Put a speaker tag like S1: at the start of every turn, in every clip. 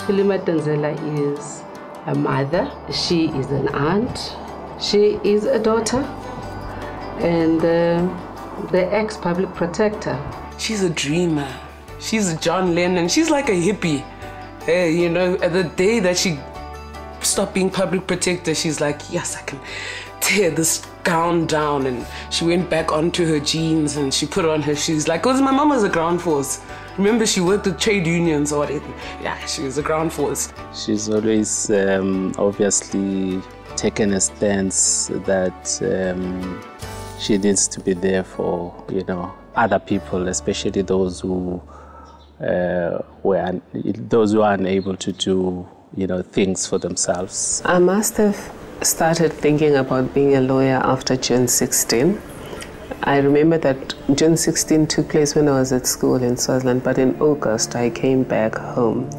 S1: Thuli Madonsela is a mother, she is an aunt, she is a daughter, and the ex-public protector.
S2: She's a dreamer. She's a John Lennon. She's like a hippie. You know, at the day that she stopped being public protector, she's like, yes, I can tear this gown down. And she went back onto her jeans and she put on her shoes. Like, because my mom was a ground force. Remember, she worked with trade unions or whatever. Yeah, she was a ground force.
S3: She's always obviously taken a stance that she needs to be there for, you know, other people, especially those who are unable to do, you know, things for themselves.
S4: I must have started thinking about being a lawyer after June 16. I remember that June 16 took place when I was at school in Swaziland, but in August I came back home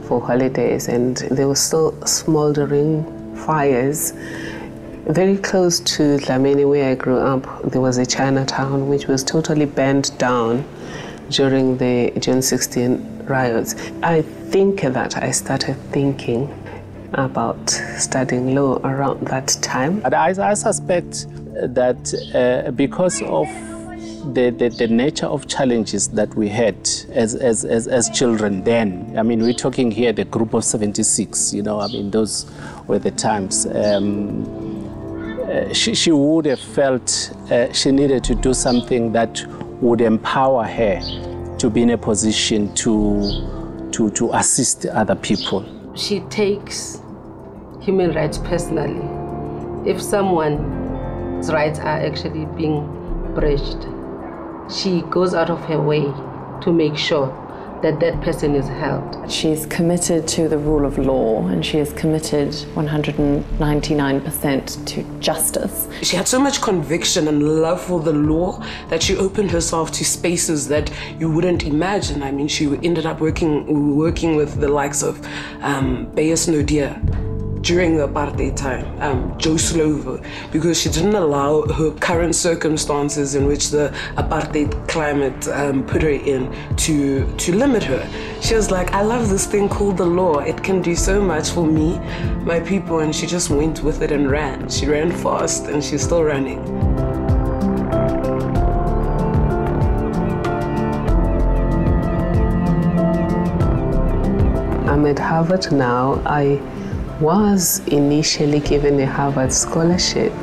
S4: for holidays and there were still smoldering fires. Very close to Dlamini, where I grew up, there was a Chinatown which was totally burnt down during the June 16 riots. I think that I started thinking about studying law around that time.
S3: But I suspect that because of the nature of challenges that we had as children then, I mean, we're talking here the group of 76, you know, I mean, those were the times. She would have felt she needed to do something that would empower her to be in a position to assist other people.
S1: She takes human rights personally. If someone's rights are actually being breached, she goes out of her way to make sure that that person is held.
S5: She's committed to the rule of law and she is committed 199% to justice.
S2: She had so much conviction and love for the law that she opened herself to spaces that you wouldn't imagine. I mean, she ended up working with the likes of Beyers Naudé during the apartheid time, Joe Slovo, because she didn't allow her current circumstances in which the apartheid climate put her in to limit her. She was like, I love this thing called the law. It can do so much for me, my people, and she just went with it and ran. She ran fast and she's still running.
S4: I'm at Harvard now. I was initially given a Harvard scholarship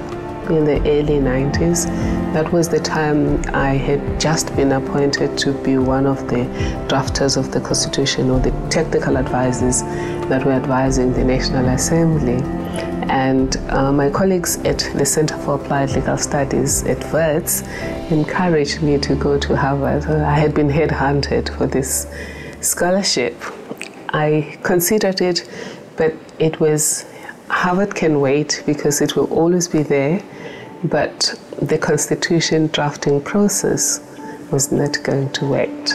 S4: in the early 90s. That was the time I had just been appointed to be one of the drafters of the Constitution, or the technical advisors that were advising the National Assembly. And my colleagues at the Center for Applied Legal Studies at Forbes encouraged me to go to Harvard. I had been headhunted for this scholarship. I considered it, but it was, Harvard can wait because it will always be there, but the Constitution drafting process was not going to wait.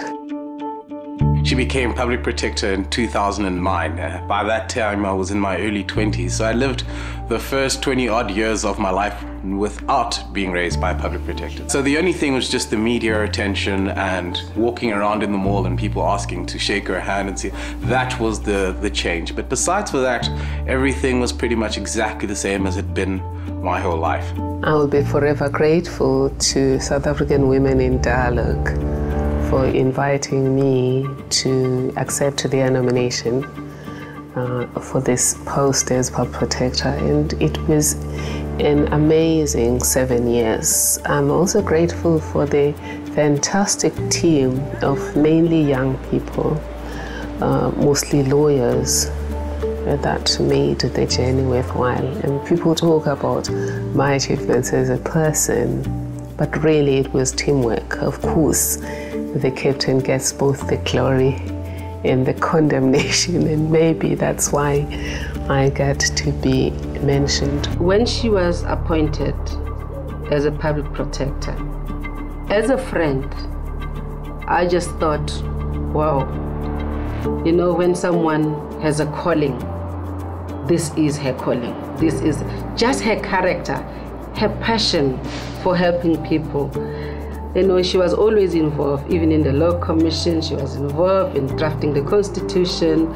S6: She became public protector in 2009. By that time, I was in my early 20s, so I lived the first 20-odd years of my life without being raised by a public protector. So the only thing was just the media attention and walking around in the mall and people asking to shake her hand and see. That was the change. But besides for that, everything was pretty much exactly the same as it had been my whole life.
S4: I will be forever grateful to South African Women in Dialogue for inviting me to accept their nomination for this post as public protector, and it was an amazing 7 years. I'm also grateful for the fantastic team of mainly young people, mostly lawyers, that made the journey worthwhile. And people talk about my achievements as a person, but really it was teamwork. Of course, the captain gets both the glory and the condemnation, and maybe that's why I got to be mentioned.
S1: When she was appointed as a public protector, as a friend, I just thought, wow, you know, when someone has a calling, this is her calling. This is just her character, her passion for helping people. You know, she was always involved, even in the Law Commission, she was involved in drafting the Constitution.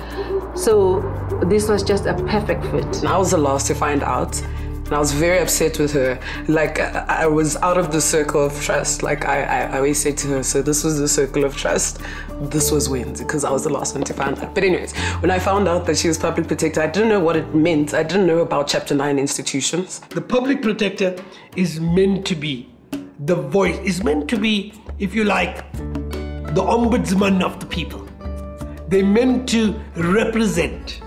S1: So this was just a perfect fit.
S2: And I was the last to find out. And I was very upset with her. Like, I was out of the circle of trust. Like, I always say to her, so this was the circle of trust. This was Wednesday, because I was the last one to find out. But anyways, when I found out that she was public protector, I didn't know what it meant. I didn't know about Chapter 9 institutions.
S7: The public protector is meant to be the voice, is meant to be, if you like, the ombudsman of the people. They're meant to represent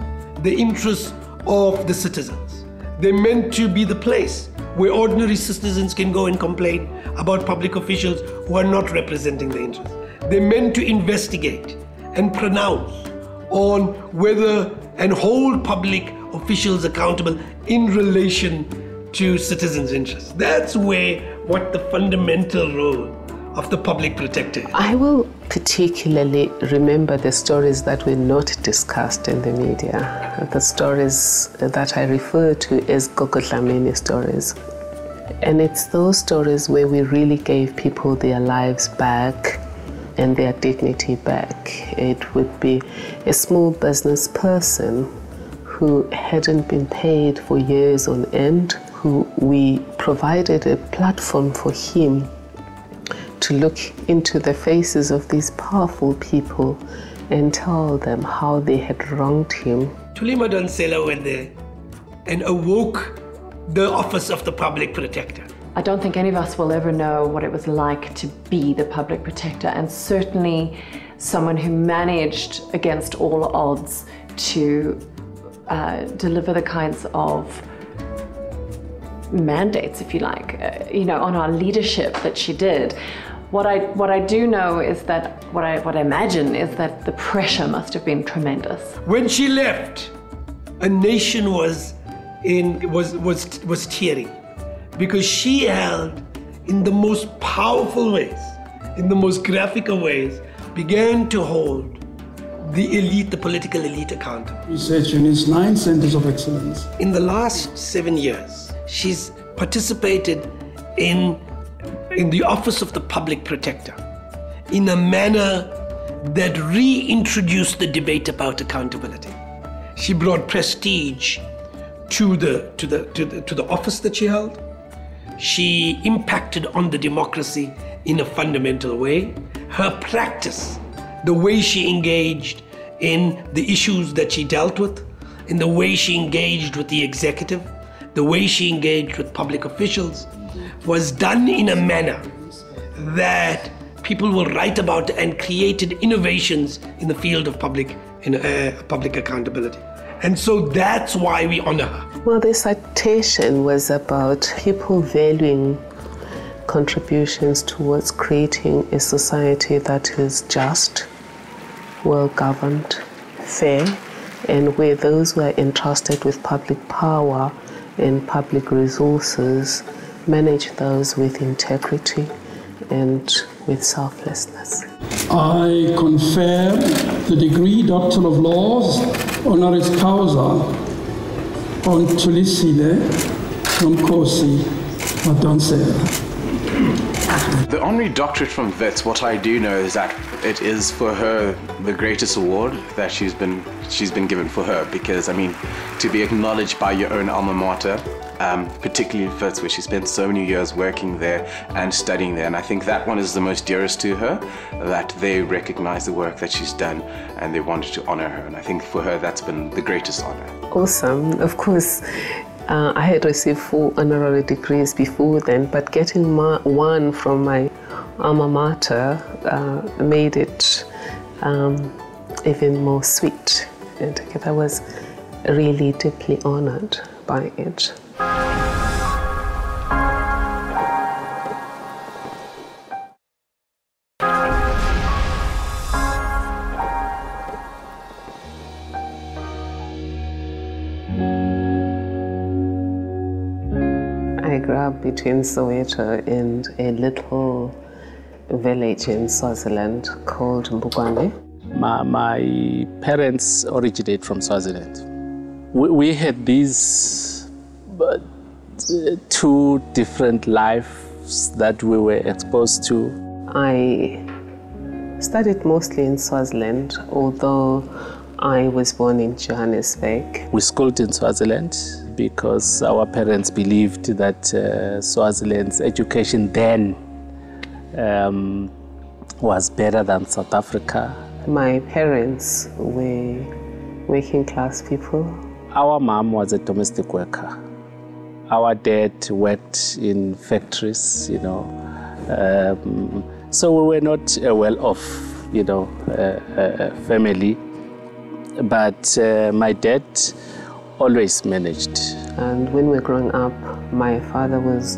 S7: the interests of the citizens. They're meant to be the place where ordinary citizens can go and complain about public officials who are not representing their interests. They're meant to investigate and pronounce on whether and hold public officials accountable in relation to citizens' interests. That's what the fundamental role of the public protector is.
S4: I will particularly remember the stories that were not discussed in the media, the stories that I refer to as Gogodlamini stories. And it's those stories where we really gave people their lives back and their dignity back. It would be a small business person who hadn't been paid for years on end, who we provided a platform for him to look into the faces of these powerful people and tell them how they had wronged him.
S7: Thuli Madonsela went there and awoke the office of the public protector.
S5: I don't think any of us will ever know what it was like to be the public protector, and certainly someone who managed against all odds to deliver the kinds of mandates, if you like, on our leadership that she did. What I do know is that, what I imagine is that the pressure must have been tremendous.
S7: When she left, a nation was tearing, because she held, in the most powerful ways, in the most graphical ways, began to hold the elite, the political elite, accountable.
S8: Research units, 9 centers of excellence.
S7: In the last 7 years, she's participated in the office of the public protector in a manner that reintroduced the debate about accountability. She brought prestige to the office that she held. She impacted on the democracy in a fundamental way. Her practice, the way she engaged in the issues that she dealt with, in the way she engaged with the executive, the way she engaged with public officials, was done in a manner that people will write about and created innovations in the field of public accountability. And so that's why we honor her.
S4: Well, the citation was about people valuing contributions towards creating a society that is just, well-governed, fair, and where those who are entrusted with public power and public resources manage those with integrity and with selflessness.
S8: I confer the degree Doctor of Laws, honoris causa, on Thuli Madonsela.
S6: The honorary doctorate from Wits, what I do know is that it is for her the greatest award that she's been given for her, because I mean, to be acknowledged by your own alma mater, particularly Wits, where she spent so many years working there and studying there, and I think that one is the most dearest to her, that they recognize the work that she's done and they wanted to honor her, and I think for her that's been the greatest honor.
S4: Awesome. Of course, I had received 4 honorary degrees before then, but getting one from my alma mater made it even more sweet. And I was really deeply honored by it. I grew up between Soweto and a little village in Swaziland called Mbugwane.
S3: My parents originate from Swaziland. We had these 2 different lives that we were exposed to.
S4: I studied mostly in Swaziland, although I was born in Johannesburg.
S3: We schooled in Swaziland because our parents believed that Swaziland's education then was better than South Africa.
S4: My parents were working class people.
S3: Our mom was a domestic worker. Our dad worked in factories, you know. So we were not a well-off, you know, family. But my dad always managed.
S4: And when we were growing up, my father was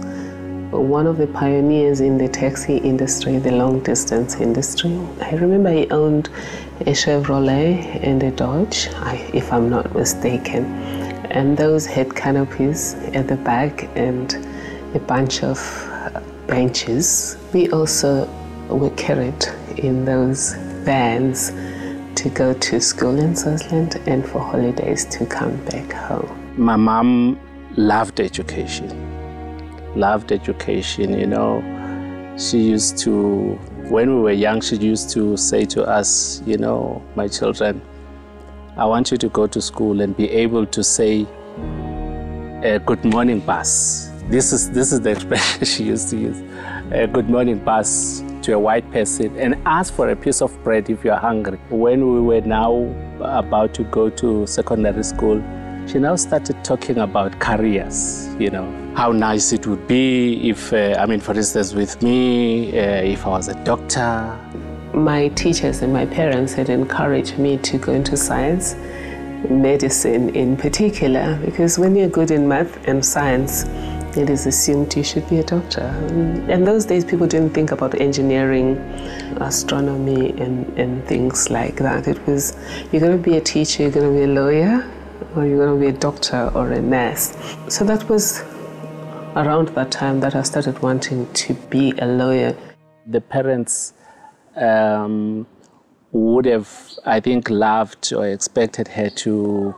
S4: one of the pioneers in the taxi industry, the long-distance industry. I remember he owned a Chevrolet and a Dodge, if I'm not mistaken. And those had canopies at the back and a bunch of benches. We also were carried in those vans to go to school in Swaziland and for holidays to come back home.
S3: My mom loved education, you know. She used to, when we were young, she used to say to us, you know, my children, I want you to go to school and be able to say, good morning, bus. This is the expression she used to use. Good morning, bus, to a white person, and ask for a piece of bread if you're hungry. When we were now about to go to secondary school, she now started talking about careers, you know, how nice it would be if, for instance, with me, if I was a doctor.
S4: My teachers and my parents had encouraged me to go into science, medicine in particular, because when you're good in math and science, it is assumed you should be a doctor. In those days, people didn't think about engineering, astronomy, and things like that. It was, you're going to be a teacher, you're going to be a lawyer, or you're going to be a doctor or a nurse. So that was around that time that I started wanting to be a lawyer.
S3: The parents would have, I think, loved or expected her to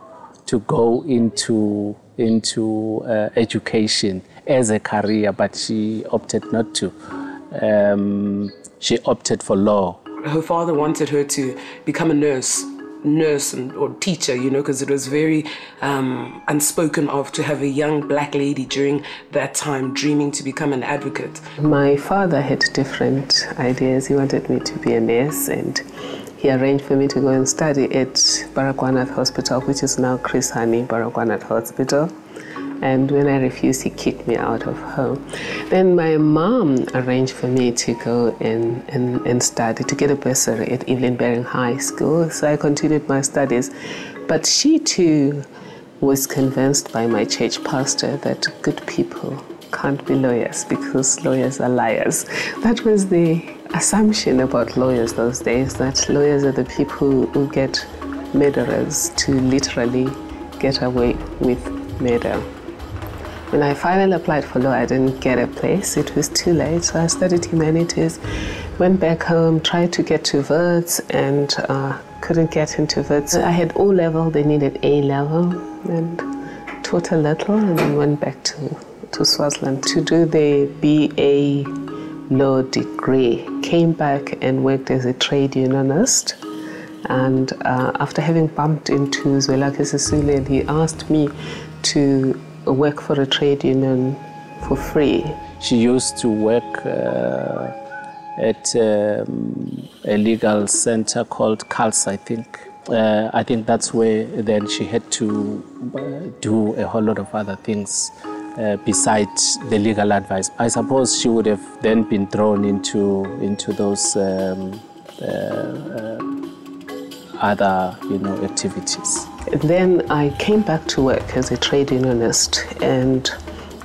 S3: go into education as a career, but she opted not to. She opted for law.
S2: Her father wanted her to become a nurse or teacher, you know, because it was very unspoken of to have a young black lady during that time dreaming to become an advocate.
S4: My father had different ideas. He wanted me to be a nurse, and he arranged for me to go and study at Baragwanath Hospital, which is now Chris Hani Baragwanath Hospital. And when I refused, he kicked me out of home. Then my mom arranged for me to go and study, to get a bursary at Evelyn Baring High School. So I continued my studies. But she too was convinced by my church pastor that good people can't be lawyers because lawyers are liars. That was the assumption about lawyers those days, that lawyers are the people who get murderers to literally get away with murder. When I finally applied for law, I didn't get a place. It was too late, so I studied humanities, went back home, tried to get to Wits, and couldn't get into Wits. I had O-level, they needed A-level, and taught a little, and then went back to Swaziland to do the BA law degree. Came back and worked as a trade unionist. And after having bumped into Zwelakhe Sisulu, and he asked me to work for a trade union for free.
S3: She used to work at a legal center called CALS, I think. I think that's where then she had to do a whole lot of other things besides the legal advice. I suppose she would have then been thrown into those other, activities.
S4: Then I came back to work as a trade unionist, and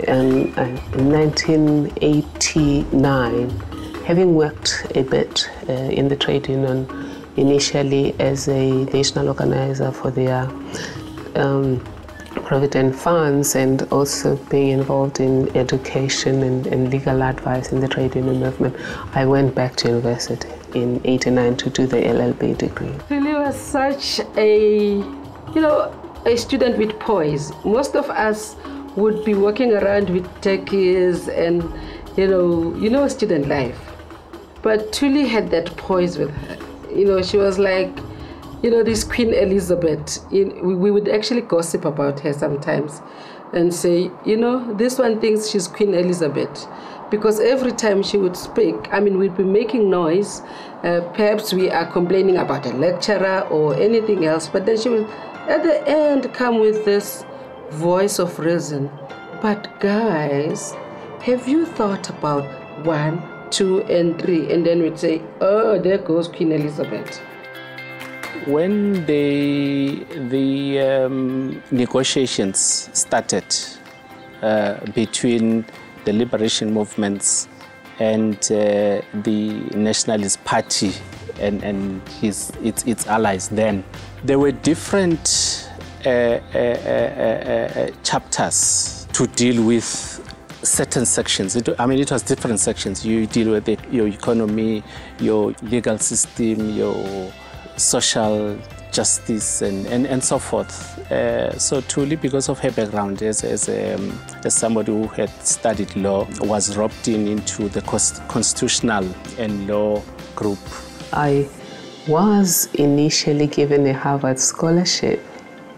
S4: in 1989, having worked a bit in the trade union, initially as a national organizer for their provident funds, and also being involved in education and legal advice in the trade union movement, I went back to university in 89 to do the LLB degree.
S1: Thuli was such a student with poise. Most of us would be walking around with techies and, student life. But Thuli had that poise with her. She was like, You know, this Queen Elizabeth, we would actually gossip about her sometimes and say, you know, this one thinks she's Queen Elizabeth. Because every time she would speak, I mean, we'd be making noise. Perhaps we are complaining about a lecturer or anything else, but then she would, at the end, come with this voice of reason. But guys, have you thought about 1, 2, and 3? And then we'd say, oh, there goes Queen Elizabeth.
S3: When the negotiations started between the liberation movements and the Nationalist Party and its allies then, there were different chapters to deal with certain sections. It was different sections. You deal with your economy, your legal system, your social justice, and so forth. So Thuli, because of her background as somebody who had studied law, was roped into the constitutional and law group.
S4: I was initially given a Harvard scholarship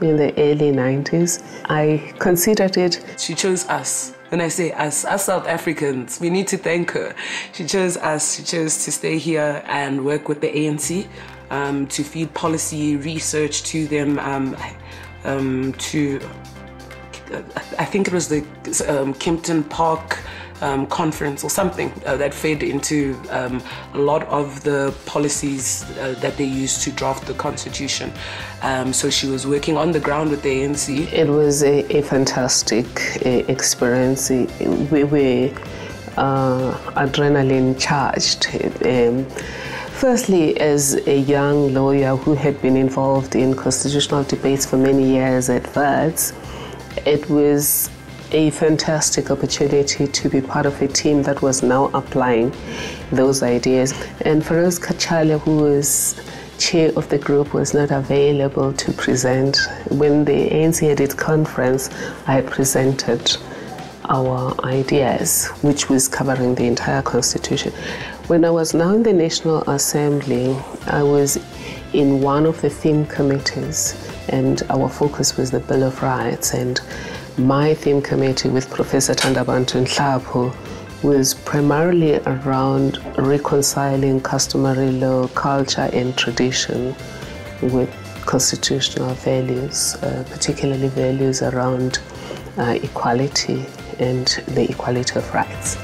S4: in the early 90s. I considered it.
S2: She chose us. When I say us South Africans, we need to thank her. She chose us. She chose to stay here and work with the ANC, to feed policy research to them, I think it was the Kempton Park conference or something that fed into a lot of the policies that they used to draft the constitution. So she was working on the ground with the ANC.
S4: It was a fantastic experience. We were adrenaline charged. Firstly, as a young lawyer who had been involved in constitutional debates for many years at Forbes, it was a fantastic opportunity to be part of a team that was now applying those ideas. And Feroz Kachalia, who was chair of the group, was not available to present. When the ANC had its conference, I had presented our ideas, which was covering the entire constitution. When I was now in the National Assembly, I was in one of the theme committees, and our focus was the Bill of Rights. And my theme committee with Professor Thandabantu Nhlapo was primarily around reconciling customary law, culture, and tradition with constitutional values, particularly values around equality and the equality of rights.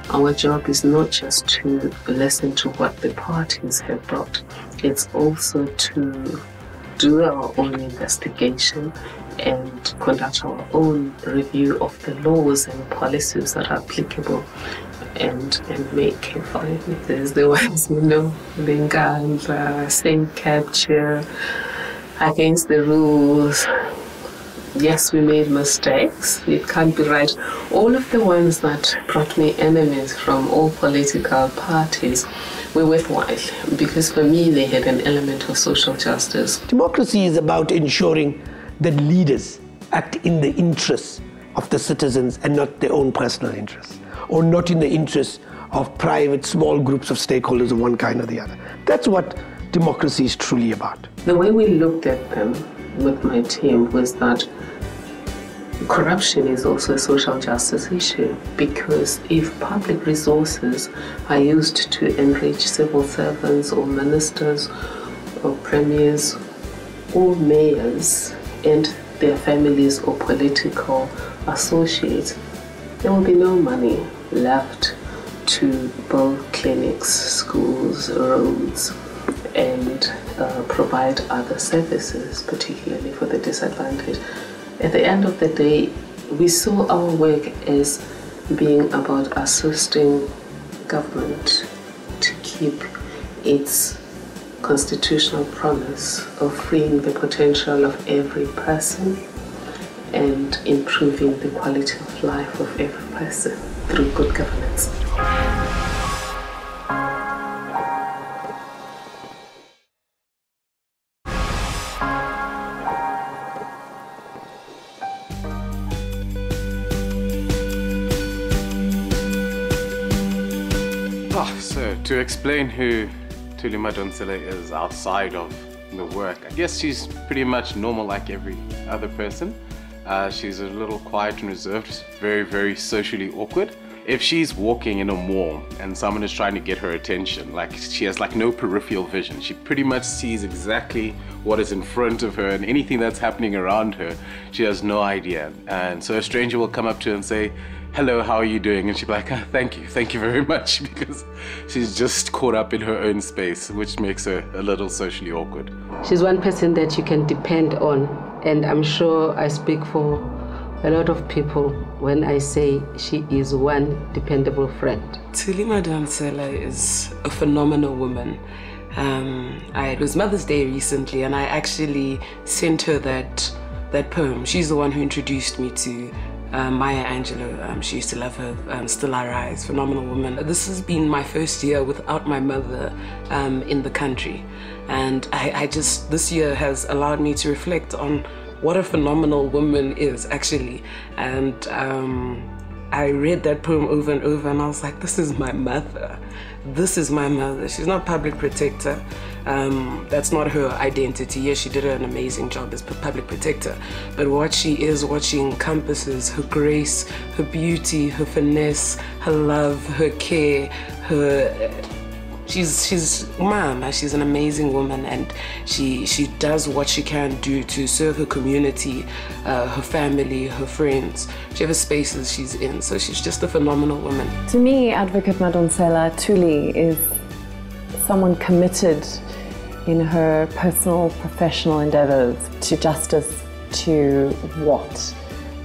S4: Our job is not just to listen to what the parties have brought, it's also to do our own investigation and conduct our own review of the laws and policies that are applicable and make a fine. There's the ones, Bengala, same capture, against the rules. Yes, we made mistakes, it can't be right. All of the ones that brought me enemies from all political parties were worthwhile, because for me they had an element of social justice.
S7: Democracy is about ensuring that leaders act in the interests of the citizens and not their own personal interests, or not in the interests of private small groups of stakeholders of one kind or the other. That's what democracy is truly about.
S4: The way we looked at them with my team was that corruption is also a social justice issue, because if public resources are used to enrich civil servants or ministers or premiers or mayors and their families or political associates, there will be no money left to build clinics, schools, roads, and provide other services, particularly for the disadvantaged. At the end of the day, we saw our work as being about assisting government to keep its constitutional promise of freeing the potential of every person and improving the quality of life of every person through good governance.
S6: So to explain who Thuli Madonsela is outside of the work, I guess she's pretty much normal like every other person. She's a little quiet and reserved, very, very socially awkward. If she's walking in a mall and someone is trying to get her attention, like she has like no peripheral vision. She pretty much sees exactly what is in front of her, and anything that's happening around her, she has no idea. And so a stranger will come up to her and say, "Hello, how are you doing?" And she'll be like, thank you very much," because she's just caught up in her own space, which makes her a little socially awkward.
S1: She's one person that you can depend on, and I'm sure I speak for a lot of people when I say she is one dependable friend.
S2: Thuli Madonsela is a phenomenal woman. It was Mother's Day recently, and I actually sent her that poem. She's the one who introduced me to Maya Angelou. She used to love her. Still I Rise, phenomenal woman. This has been my first year without my mother in the country, and this year has allowed me to reflect on what a phenomenal woman is actually. And I read that poem over and over, and I was like, this is my mother. This is my mother. She's not public protector. That's not her identity. Yes, she did an amazing job as public protector, but what she is, what she encompasses, her grace, her beauty, her finesse, her love, her care, She's mama. She's an amazing woman, and she does what she can do to serve her community, her family, her friends, whichever spaces she's in. So she's just a phenomenal woman.
S5: To me, Advocate Madonsela, Thuli is someone committed in her personal, professional endeavors to justice, to what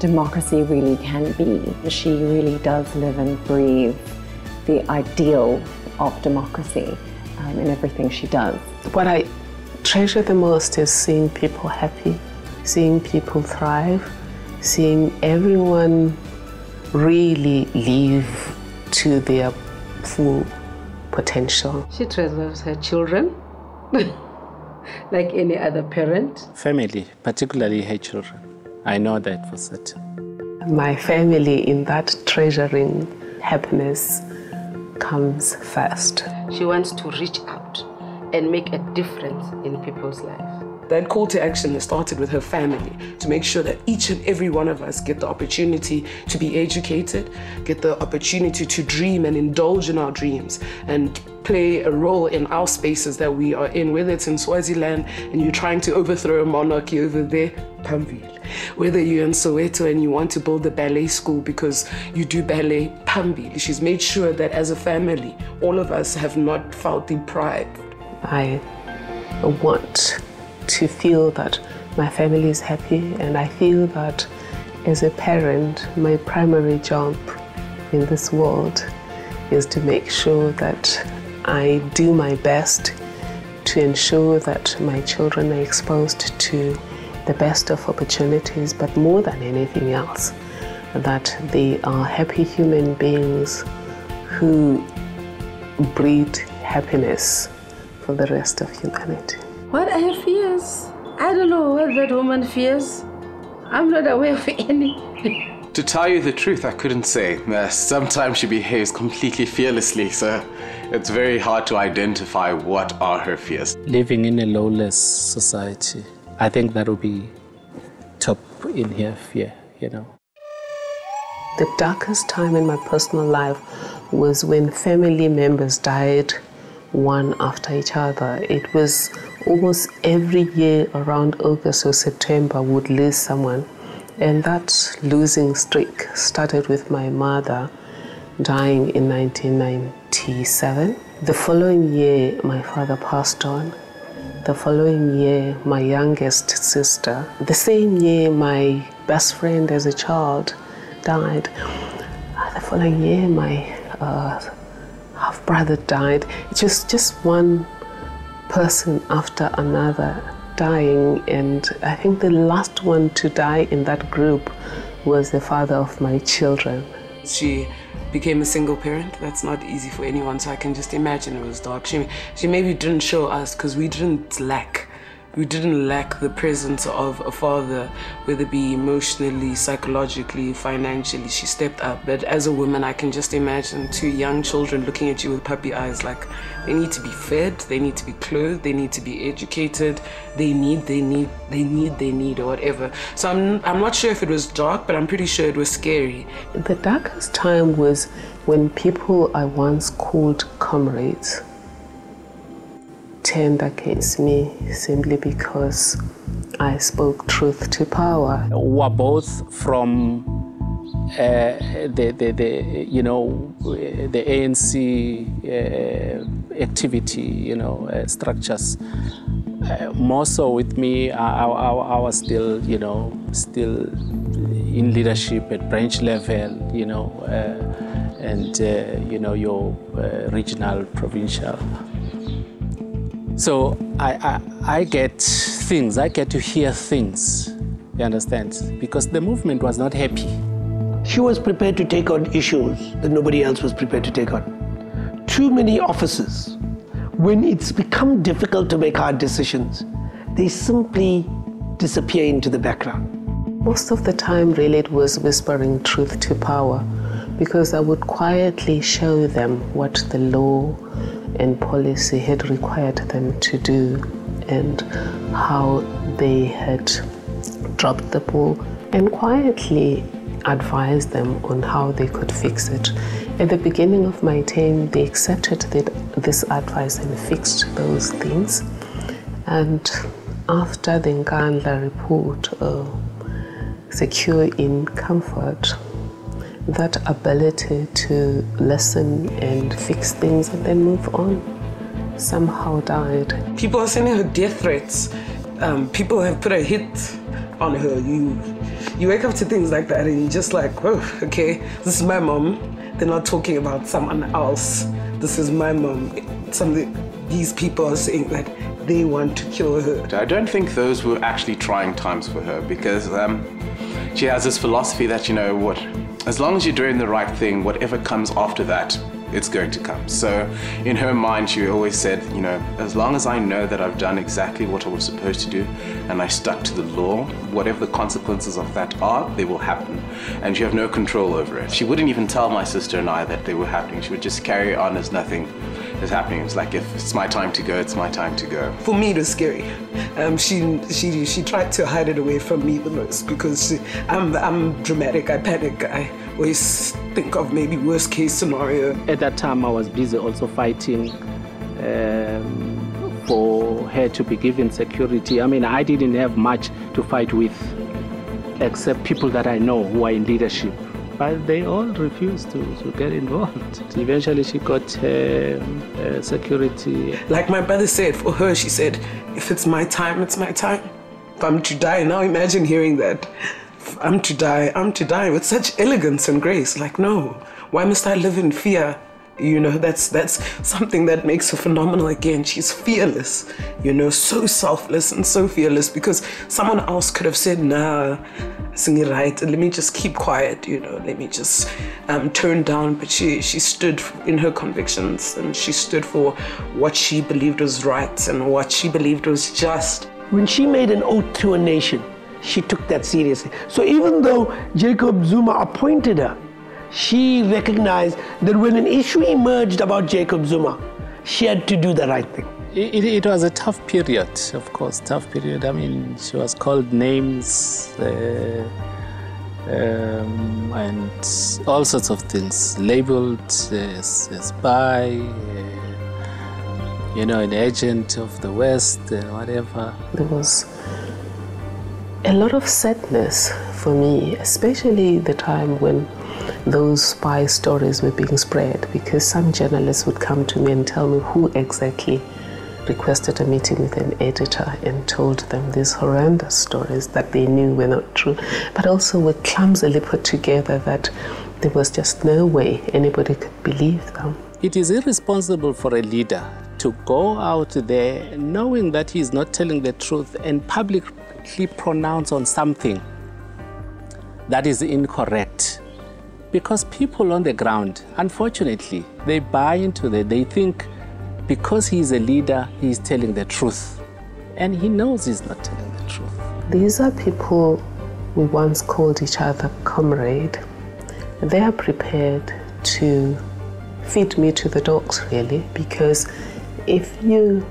S5: democracy really can be. She really does live and breathe the ideal of democracy in everything she does.
S4: What I treasure the most is seeing people happy, seeing people thrive, seeing everyone really live to their full potential.
S1: She treasures her children like any other parent.
S3: Family, particularly her children. I know that for certain.
S4: My family, in that treasuring happiness, comes first.
S1: She wants to reach out and make a difference in people's lives.
S2: That call to action started with her family, to make sure that each and every one of us get the opportunity to be educated, get the opportunity to dream and indulge in our dreams, and play a role in our spaces that we are in, whether it's in Swaziland and you're trying to overthrow a monarchy over there, Pamville. Whether you're in Soweto and you want to build a ballet school because you do ballet, Pamville. She's made sure that as a family, all of us have not felt deprived.
S4: I want to feel that my family is happy, and I feel that as a parent, my primary job in this world is to make sure that I do my best to ensure that my children are exposed to the best of opportunities, but more than anything else, that they are happy human beings who breed happiness for the rest of humanity.
S1: What are her fears? I don't know what that woman fears. I'm not aware of any.
S6: To tell you the truth, I couldn't say. Sometimes she behaves completely fearlessly, so it's very hard to identify what are her fears.
S3: Living in a lawless society, I think that would be top in her fear, you know.
S4: The darkest time in my personal life was when family members died one after each other. It was almost every year around August or September would lose someone. And that losing streak started with my mother dying in 1997. The following year, my father passed on. The following year, my youngest sister. The same year, my best friend as a child died. The following year, my half-brother died. It's just one person after another dying, and I think the last one to die in that group was the father of my children.
S2: She became a single parent. That's not easy for anyone, so I can just imagine it was dark. She maybe didn't show us because we didn't lack who didn't lack the presence of a father, whether it be emotionally, psychologically, financially. She stepped up. But as a woman, I can just imagine 2 young children looking at you with puppy eyes, like they need to be fed, they need to be clothed, they need to be educated, they need, or whatever. So I'm not sure if it was dark, but I'm pretty sure it was scary.
S4: The darkest time was when people I once called comrades turned against me simply because I spoke truth to power.
S3: We're both from the ANC activity, structures. More so with me, I was still in leadership at branch level, and your regional, provincial. So I get things, I get to hear things, you understand? Because the movement was not happy.
S7: She was prepared to take on issues that nobody else was prepared to take on. Too many officers, when it's become difficult to make hard decisions, they simply disappear into the background.
S4: Most of the time, really, it was whispering truth to power, because I would quietly show them what the law and policy had required them to do and how they had dropped the ball, and quietly advise them on how they could fix it. At the beginning of my term, they accepted this advice and fixed those things. And after the Nkandla report, Secure in Comfort, that ability to listen and fix things and then move on somehow died.
S2: People are sending her death threats. People have put a hit on her. You wake up to things like that and you're just like, oh, okay, this is my mom. They're not talking about someone else. This is my mom. These people are saying that they want to kill her.
S6: I don't think those were actually trying times for her, because she has this philosophy that, as long as you're doing the right thing, whatever comes after that, it's going to come. So in her mind, she always said, as long as I know that I've done exactly what I was supposed to do and I stuck to the law, whatever the consequences of that are, they will happen. And you have no control over it. She wouldn't even tell my sister and I that they were happening. She would just carry on as nothing is happening. It's like, if it's my time to go, it's my time to go.
S2: For me, it was scary. She tried to hide it away from me the most, because I'm dramatic, I panic, I always think of maybe worst case scenario.
S3: At that time, I was busy also fighting for her to be given security. I mean, I didn't have much to fight with, except people that I know who are in leadership. But they all refused to get involved. Eventually, she got security.
S2: Like my brother said, for her, she said, if it's my time, it's my time. If I'm to die, now imagine hearing that. If I'm to die with such elegance and grace. Like, no, why must I live in fear? That's something that makes her phenomenal again. She's fearless, so selfless and so fearless, because someone else could have said, nah, sing it right, let me just keep quiet, let me just turn down. But she stood in her convictions, and she stood for what she believed was right and what she believed was just.
S7: When she made an oath to a nation, she took that seriously. So even though Jacob Zuma appointed her, she recognized that when an issue emerged about Jacob Zuma, she had to do the right thing.
S3: It was a tough period, of course, tough period. I mean, she was called names and all sorts of things, labeled as spy, an agent of the West, whatever.
S4: There was a lot of sadness for me, especially the time when those spy stories were being spread, because some journalists would come to me and tell me who exactly requested a meeting with an editor and told them these horrendous stories that they knew were not true, but also were clumsily put together that there was just no way anybody could believe them.
S3: It is irresponsible for a leader to go out there knowing that he is not telling the truth and publicly pronounce on something that is incorrect. Because people on the ground, unfortunately, they buy into that. They think because he is a leader, he is telling the truth. and he knows he's not telling the truth.
S4: These are people we once called each other comrade. They are prepared to feed me to the dogs, really, because if you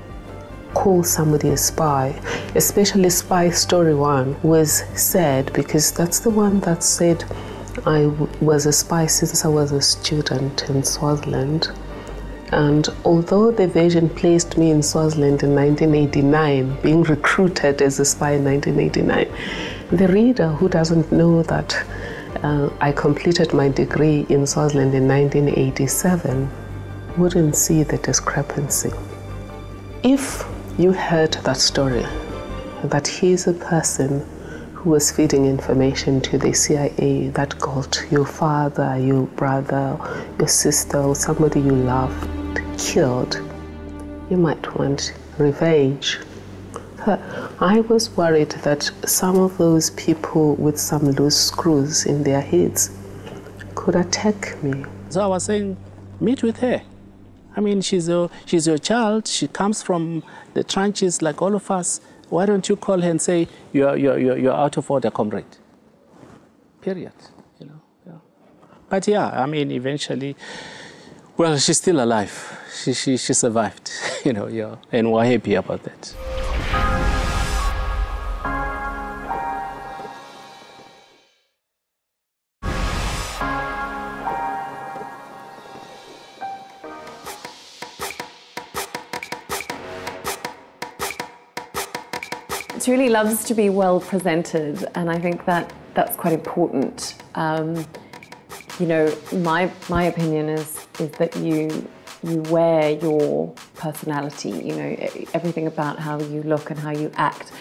S4: call somebody a spy, especially Spy Story 1 was sad, because that's the one that said I was a spy since I was a student in Swaziland. And although the version placed me in Swaziland in 1989, being recruited as a spy in 1989, the reader who doesn't know that I completed my degree in Swaziland in 1987 wouldn't see the discrepancy. If you heard that story, that he's a person who was feeding information to the CIA that got your father, your brother, your sister, or somebody you loved killed, you might want revenge. I was worried that some of those people with some loose screws in their heads could attack me.
S3: So I was saying, meet with her. I mean, she's your child. She comes from the trenches like all of us. Why don't you call her and say, you're out of order, comrade? Period. You know. Yeah. But yeah, I mean, eventually, well, she's still alive. She survived, you know, yeah, and we're happy about that.
S5: Thuli loves to be well presented, and I think that's quite important. You know, my opinion is that you wear your personality. You know, everything about how you look and how you act.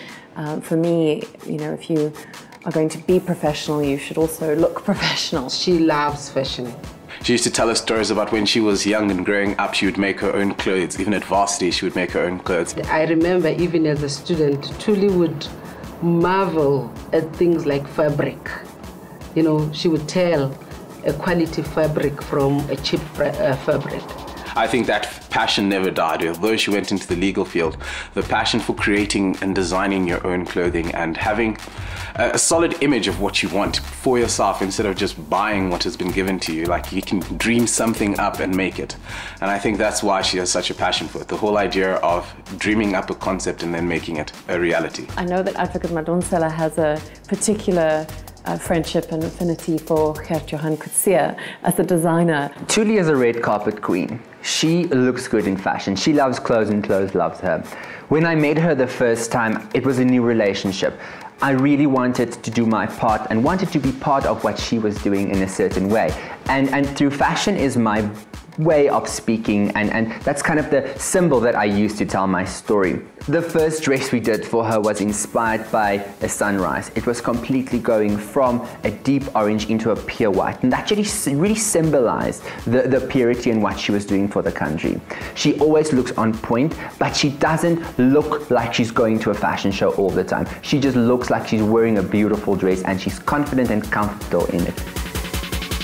S5: For me, you know, if you are going to be professional, you should also look professional.
S1: She loves fashion.
S6: She used to tell us stories about when she was young and growing up, she would make her own clothes. Even at varsity, she would make her own clothes.
S1: I remember even as a student, Thuli would marvel at things like fabric. You know, she would tell a quality fabric from a cheap fabric.
S6: I think that passion never died. Although she went into the legal field, the passion for creating and designing your own clothing and having a solid image of what you want for yourself instead of just buying what has been given to you. Like, you can dream something up and make it. And I think that's why she has such a passion for it. The whole idea of dreaming up a concept and then making it a reality.
S5: I know that Advocate Madonsela has a particular friendship and affinity for Gert-Johan Coetzee as a designer.
S9: Thuli is a red carpet queen. She looks good in fashion. She loves clothes and clothes loves her. When I met her the first time, it was a new relationship. I really wanted to do my part and wanted to be part of what she was doing in a certain way. And through fashion is my way of speaking, and that's kind of the symbol that I use to tell my story. The first dress we did for her was inspired by a sunrise. It was completely going from a deep orange into a pure white, and that really symbolized the purity and what she was doing for the country. She always looks on point, but she doesn't look like she's going to a fashion show all the time. She just looks like she's wearing a beautiful dress and she's confident and comfortable in it.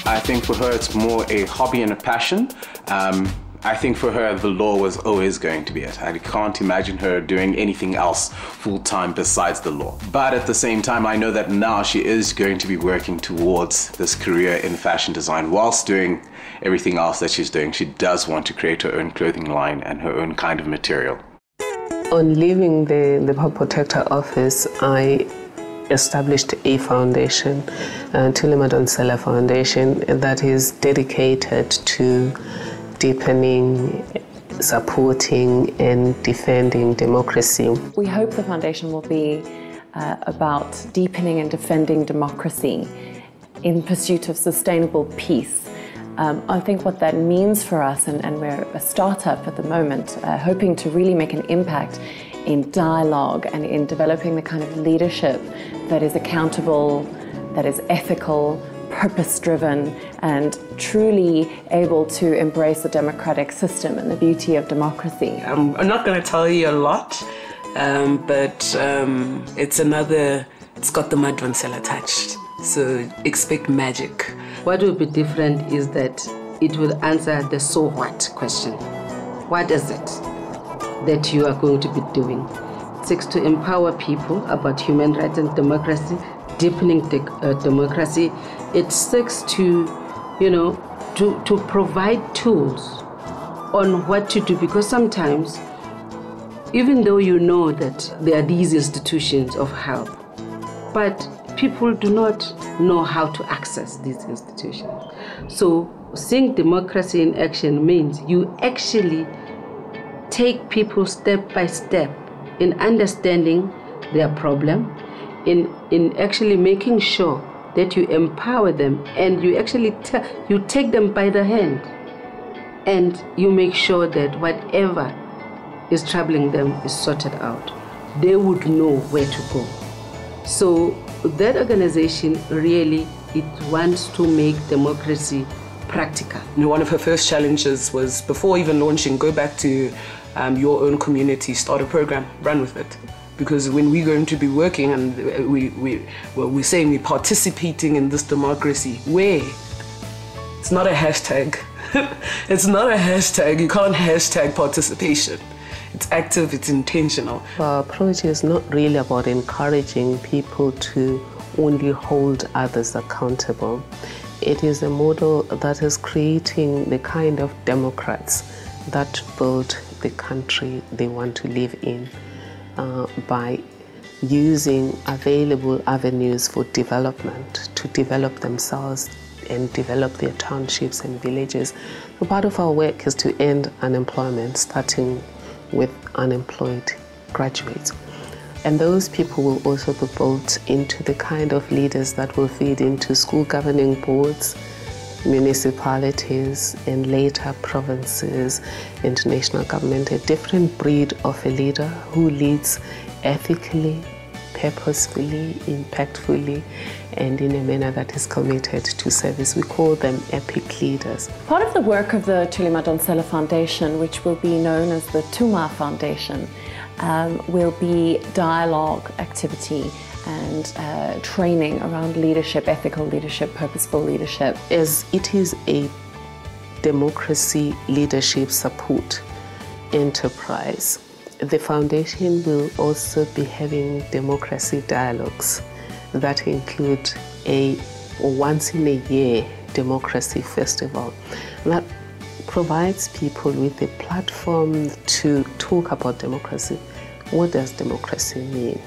S6: I think for her it's more a hobby and a passion. I think for her the law was always going to be it. I can't imagine her doing anything else full-time besides the law. But at the same time, I know that now she is going to be working towards this career in fashion design whilst doing everything else that she's doing. She does want to create her own clothing line and her own kind of material.
S4: On leaving the Public Protector office, I established a foundation, Thuli Madonsela Foundation, that is dedicated to deepening, supporting and defending democracy.
S5: We hope the foundation will be about deepening and defending democracy in pursuit of sustainable peace. I think what that means for us, and we're a startup at the moment, hoping to really make an impact in dialogue and in developing the kind of leadership that is accountable, that is ethical, purpose-driven, and truly able to embrace the democratic system and the beauty of democracy.
S2: I'm not going to tell you a lot, but it's got the Madonsela touch, so expect magic.
S1: What will be different is that it will answer the so what question. What is it that you are going to be doing? seeks to empower people about human rights and democracy, deepening democracy. It seeks to, to provide tools on what to do, because sometimes, even though you know that there are these institutions of help, but people do not know how to access these institutions. So seeing democracy in action means you actually take people step by step in understanding their problem, in actually making sure that you empower them, and you actually you take them by the hand, and you make sure that whatever is troubling them is sorted out. They would know where to go. So that organization really, it wants to make democracy practical.
S2: One of her first challenges was, before even launching, go back to your own community, start a program, run with it. Because when we're going to be working and we're saying we're participating in this democracy, where? It's not a hashtag. It's not a hashtag. You can't hashtag participation. It's active, it's intentional.
S4: Our approach is not really about encouraging people to only hold others accountable. It is a model that is creating the kind of democrats that build the country they want to live in by using available avenues for development to develop themselves and develop their townships and villages. So part of our work is to end unemployment, starting with unemployed graduates. And those people will also be built into the kind of leaders that will feed into school governing boards, municipalities, and later provinces and national government. A different breed of a leader who leads ethically, purposefully, impactfully, and in a manner that is committed to service. We call them epic leaders.
S5: Part of the work of the Thuli Madonsela Foundation, which will be known as the Tuma Foundation, will be dialogue activity and training around leadership, ethical leadership, purposeful leadership.
S4: As it is a democracy leadership support enterprise, the foundation will also be having democracy dialogues that include a once-in-a-year democracy festival that provides people with a platform to talk about democracy. What does democracy mean?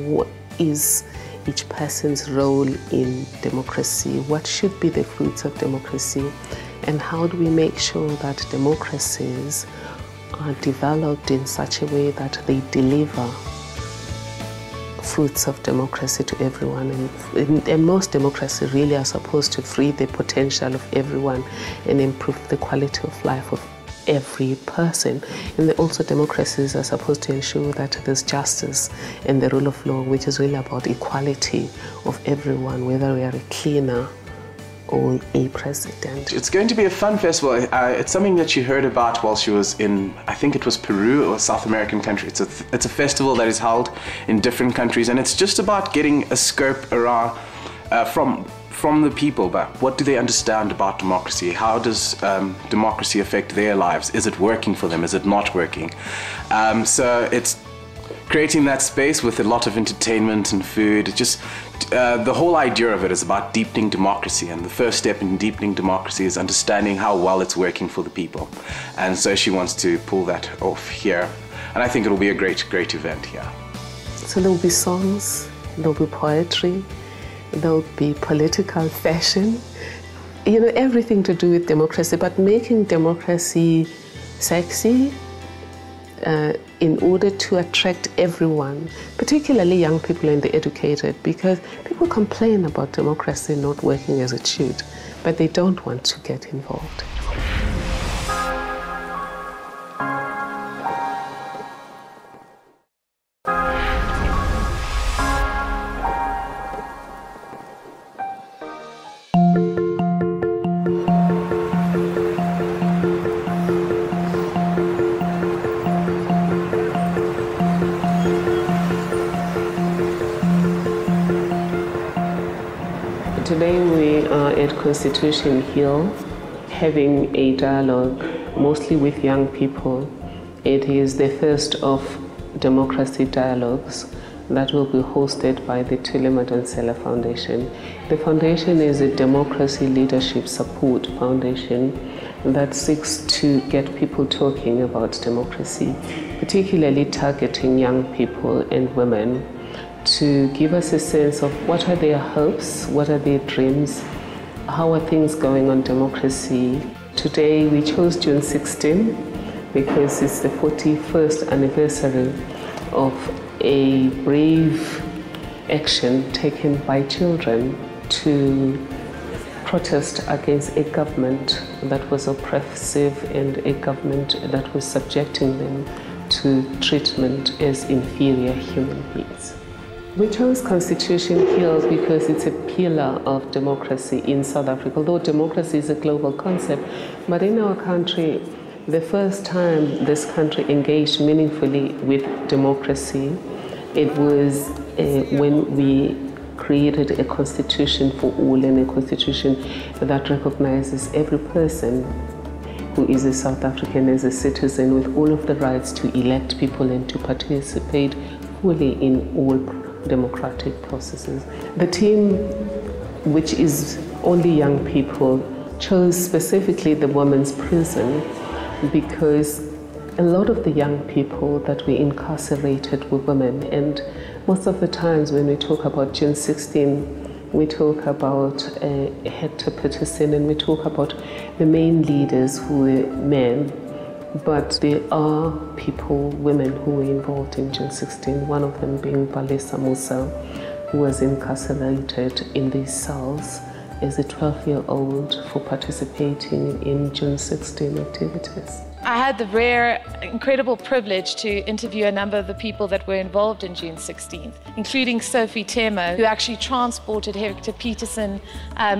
S4: What is each person's role in democracy? What should be the fruits of democracy? And how do we make sure that democracies are developed in such a way that they deliver fruits of democracy to everyone? And most democracies really are supposed to free the potential of everyone and improve the quality of life of every person. And also democracies are supposed to ensure that there's justice and the rule of law, which is really about equality of everyone, whether we are a cleaner or a president.
S6: It's going to be a fun festival. It's something that she heard about while she was in, I think it was Peru or South American country. It's a festival that is held in different countries, and it's just about getting a scope around from the people. But what do they understand about democracy? How does democracy affect their lives? Is it working for them? Is it not working? So it's creating that space with a lot of entertainment and food. Just the whole idea of it is about deepening democracy, and the first step in deepening democracy is understanding how well it's working for the people. And so she wants to pull that off here, and I think it'll be a great event here.
S4: So there'll be songs, there'll be poetry, there'll be political fashion, everything to do with democracy, but making democracy sexy, in order to attract everyone, particularly young people and the educated, because people complain about democracy not working as it should, but they don't want to get involved. Today we are at Constitution Hill having a dialogue mostly with young people. It is the first of democracy dialogues that will be hosted by the Thuli Madonsela Foundation. The foundation is a democracy leadership support foundation that seeks to get people talking about democracy, particularly targeting young people and women, to give us a sense of what are their hopes, what are their dreams, how are things going on democracy. Today we chose June 16 because it's the 41st anniversary of a brave action taken by children to protest against a government that was oppressive and a government that was subjecting them to treatment as inferior human beings. We chose Constitution Hill because it's a pillar of democracy in South Africa. Although democracy is a global concept, but in our country, the first time this country engaged meaningfully with democracy, it was when we created a constitution for all, and a constitution that recognizes every person who is a South African as a citizen with all of the rights to elect people and to participate fully in all democratic processes. The team, which is only young people, chose specifically the women's prison because a lot of the young people that we incarcerated were women, and most of the times when we talk about June 16, we talk about Hector Peterson and we talk about the main leaders who were men, but there are people, women, who were involved in June 16, one of them being Balesa Musa, who was incarcerated in these cells as a 12-year-old for participating in June 16 activities.
S10: I had the rare, incredible privilege to interview a number of the people that were involved in June 16th, including Sophie Temo, who actually transported Hector Peterson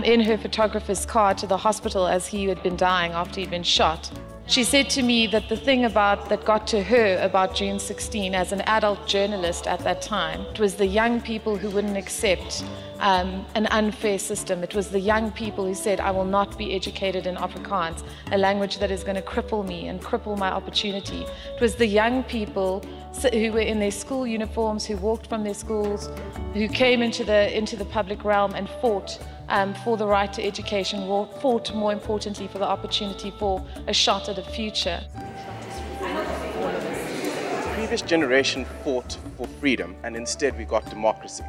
S10: in her photographer's car to the hospital as he had been dying after he'd been shot. She said to me that the thing that got to her about June 16 as an adult journalist at that time, it was the young people who wouldn't accept an unfair system. It was the young people who said, I will not be educated in Afrikaans, a language that is going to cripple me and cripple my opportunity. It was the young people who were in their school uniforms, who walked from their schools, who came into the public realm and fought for the right to education, fought more importantly for the opportunity for a shot at a future.
S6: The previous generation fought for freedom, and instead we got democracy.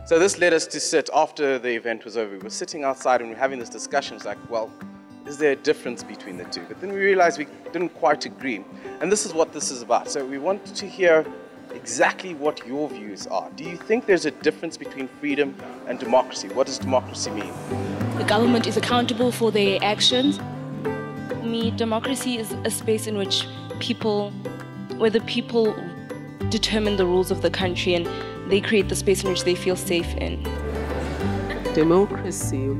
S6: So this led us to sit, after the event was over, we were sitting outside and we were having this discussion. It's like, well, is there a difference between the two? But then we realized we didn't quite agree. And this is what this is about. So we wanted to hear exactly what your views are. Do you think there's a difference between freedom and democracy? What does democracy mean?
S11: The government is accountable for their actions. For me, democracy is a space in which where the people determine the rules of the country and they create the space in which they feel safe in.
S4: Democracy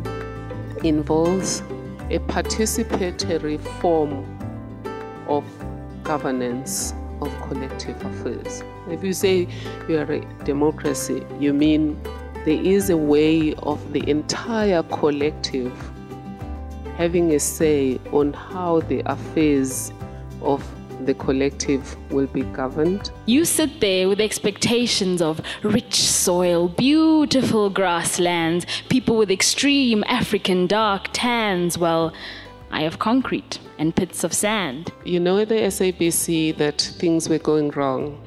S4: involves a participatory form of governance of collective affairs. If you say you are a democracy, you mean there is a way of the entire collective having a say on how the affairs of the collective will be governed.
S12: You sit there with expectations of rich soil, beautiful grasslands, people with extreme African dark tans. Well, I have concrete and pits of sand.
S4: You know, at the SABC that things were going wrong.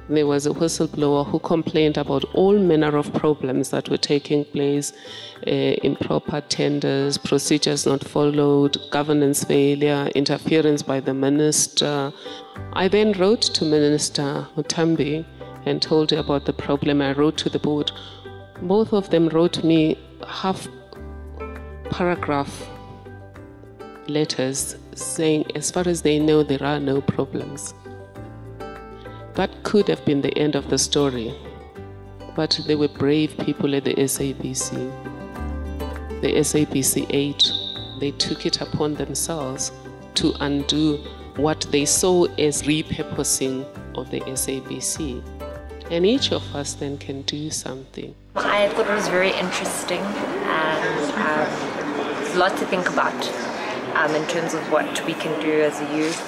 S4: There was a whistleblower who complained about all manner of problems that were taking place, improper tenders, procedures not followed, governance failure, interference by the minister. I then wrote to Minister Mutambi and told her about the problem. I wrote to the board. Both of them wrote me half-paragraph letters saying, as far as they know, there are no problems. That could have been the end of the story, but there were brave people at the SABC. The SABC 8, they took it upon themselves to undo what they saw as repurposing of the SABC. And each of us then can do something.
S13: I thought it was very interesting and a lot to think about. in terms of what we can do as a youth,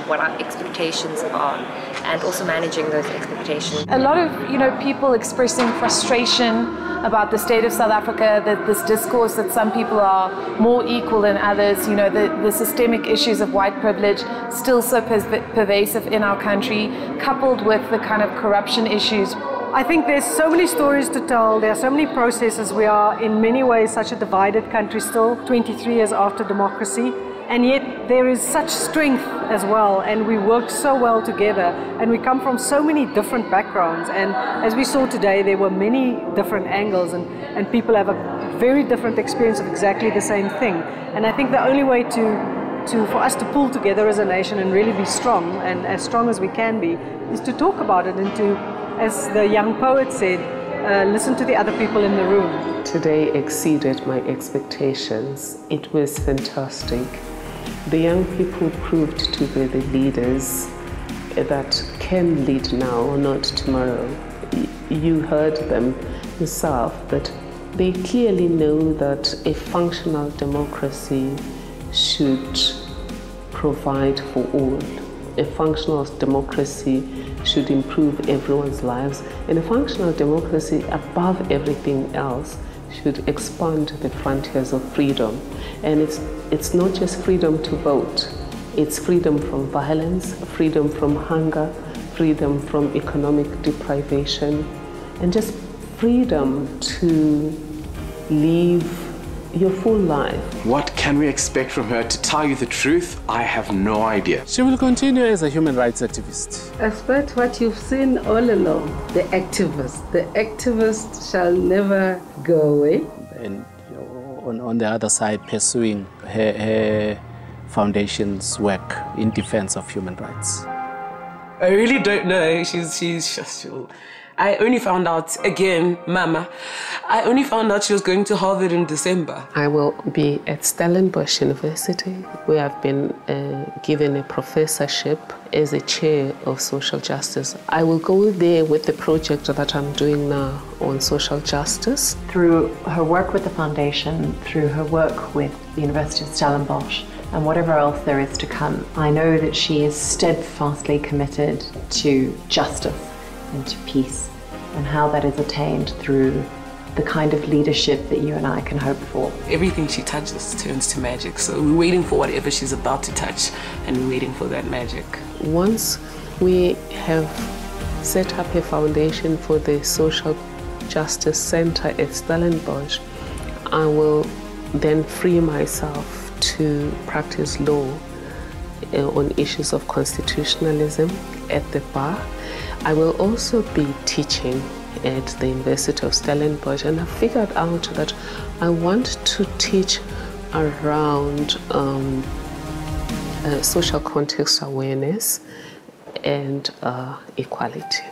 S13: what our expectations are, and also managing those expectations.
S10: A lot of people expressing frustration about the state of South Africa, that this discourse that some people are more equal than others, the systemic issues of white privilege still so pervasive in our country, coupled with the kind of corruption issues.
S14: I think there's so many stories to tell, there are so many processes. We are in many ways such a divided country still, 23 years after democracy, and yet there is such strength as well, and we work so well together, and we come from so many different backgrounds, and as we saw today, there were many different angles, and people have a very different experience of exactly the same thing. And I think the only way for us to pull together as a nation and really be strong, and as strong as we can be, is to talk about it and to, as the young poet said, listen to the other people in the room.
S4: Today exceeded my expectations. It was fantastic. The young people proved to be the leaders that can lead now, not tomorrow. You heard them yourself, that they clearly know that a functional democracy should provide for all. A functional democracy should improve everyone's lives, and a functional democracy, above everything else, should expand the frontiers of freedom. And it's not just freedom to vote, it's freedom from violence, freedom from hunger, freedom from economic deprivation, and just freedom to live your full life.
S6: What can we expect from her? To tell you the truth, I have no idea.
S3: She will continue as a human rights activist.
S1: Expect what you've seen all along, the activist. The activist shall never go away.
S3: And on the other side, pursuing her foundation's work in defense of human rights.
S2: I really don't know. I only found out, again, Mama, I only found out she was going to Harvard in December.
S4: I will be at Stellenbosch University, where I've been given a professorship as a chair of social justice. I will go there with the project that I'm doing now on social justice.
S5: Through her work with the foundation, through her work with the University of Stellenbosch, and whatever else there is to come, I know that she is steadfastly committed to justice and to peace, and how that is attained through the kind of leadership that you and I can hope for.
S2: Everything she touches turns to magic, so we're waiting for whatever she's about to touch, and we're waiting for that magic.
S4: Once we have set up a foundation for the Social Justice Center at Stellenbosch, I will then free myself to practice law on issues of constitutionalism at the bar. I will also be teaching at the University of Stellenbosch, and I figured out that I want to teach around social context awareness and equality.